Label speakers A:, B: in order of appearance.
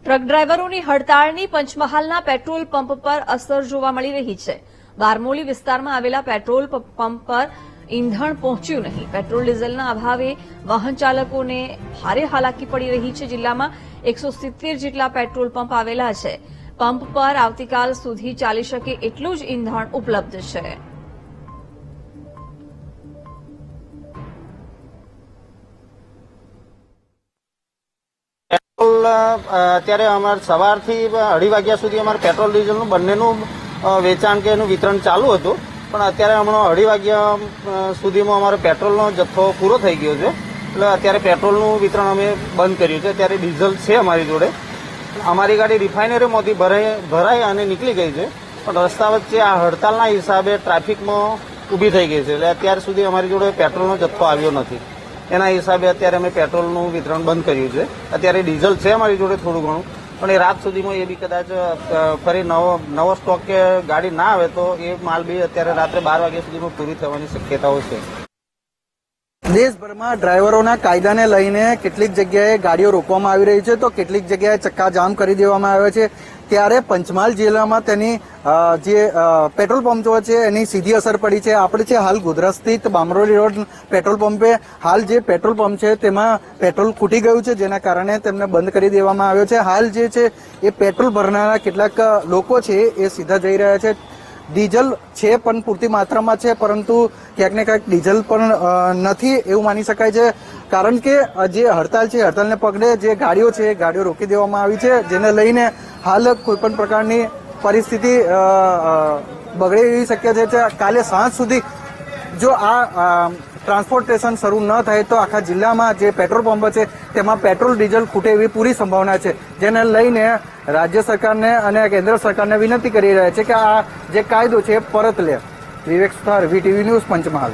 A: Truck ડ્રાઈવરોની હડતાળની પંચમહાલના petrol pump પર અસર જોવા મળી રહી છે। બારમોલી વિસ્તારમાં આવેલા પેટ્રોલ પંપ પર ઈંધણ પહોંચ્યું નહીં। પેટ્રોલ ડીઝલના અભાવે વાહન ચાલકોને ભારે હાલાકી પડી રહી છે। જિલ્લામાં 170 જેટલા પેટ્રોલ પંપ આવેલા છે। પંપ પર આવતીકાલ સુધી ચાલી શકે એટલું જ ઈંધણ ઉપલબ્ધ છે।
B: અત્યારે અમારે સવારથી 2:30 વાગ્યા સુધી અમારે પેટ્રોલ ડીઝલનું બંનેનું વેચાણ કે એનું વિતરણ ચાલુ હતું, પણ અત્યારે હમણાં 2:30 વાગ્યા સુધીમાં અમારો પેટ્રોલનો જથ્થો પૂરો થઈ ગયો છે, એટલે અત્યારે પેટ્રોલનું વિતરણ અમે બંધ કર્યું છે। અત્યારે ડીઝલ છે અમારી જોડે। અમારી ગાડી રિફાઇનરીમાંથી ભરાઈ અને નીકળી ગઈ છે, પણ રસ્તા વચ્ચે આ હડતાલના હિસાબે ટ્રાફિકમાં ઊભી થઈ ગઈ છે, એટલે અત્યાર સુધી અમારી જોડે પેટ્રોલનો જથ્થો આવ્યો નથી। એના હિસાબે અત્યારે અમે પેટ્રોલનું વિતરણ બંધ કર્યું છે। અત્યારે ડીઝલ છે અમારી જોડે થોડું ઘણું, પણ એ રાત સુધીમાં એ બી કદાચ ફરી નવો સ્ટોક કે ગાડી ના આવે તો એ માલ બી અત્યારે રાત્રે 12 વાગ્યા સુધીમાં પૂરી થવાની શક્યતાઓ છે।
C: દેશભરમાં ડ્રાઈવરોના કાયદાને લઈને કેટલીક જગ્યાએ ગાડીઓ રોકવામાં આવી રહી છે, તો કેટલીક જગ્યાએ ચક્કાજામ કરી દેવામાં આવ્યો છે। ત્યારે પંચમહાલ જિલ્લામાં તેની જે પેટ્રોલ પંપો છે એની સીધી અસર પડી છે। આપણે છે હાલ ગોધરા સ્થિત બામરોલી રોડ પેટ્રોલ પંપે હાલ જે પેટ્રોલ પંપ છે તેમાં પેટ્રોલ ખૂટી ગયું છે, જેના કારણે તેમને બંધ કરી દેવામાં આવ્યો છે। હાલ જે છે એ પેટ્રોલ ભરનારા કેટલાક લોકો છે એ સીધા જઈ રહ્યા છે। ડીઝલ છે પણ પૂરતી માત્રામાં છે, પરંતુ ક્યાંક ને ક્યાંક ડીઝલ પણ નથી એવું માની શકાય છે, કારણ કે જે હડતાલ છે હડતાલને પગલે જે ગાડીઓ છે એ ગાડીઓ રોકી દેવામાં આવી છે, જેને લઈને હાલ કોઈ પણ પ્રકારની પરિસ્થિતિ બગડે એવી શક્યતા છે। કાલે સાંજ સુધી જો આ ટ્રાન્સપોર્ટેશન શરૂ ન થાય તો આખા જિલ્લામાં જે પેટ્રોલ પંપ છે તેમાં પેટ્રોલ ડીઝલ ખૂટે એવી પૂરી સંભાવના છે, જેને લઈને રાજ્ય સરકારને અને કેન્દ્ર સરકારને વિનંતી કરી રહ્યા છે કે આ જે કાયદો છે એ પરત લે। વિવેક સુથાર, વીટીવી ન્યૂઝ, પંચમહાલ।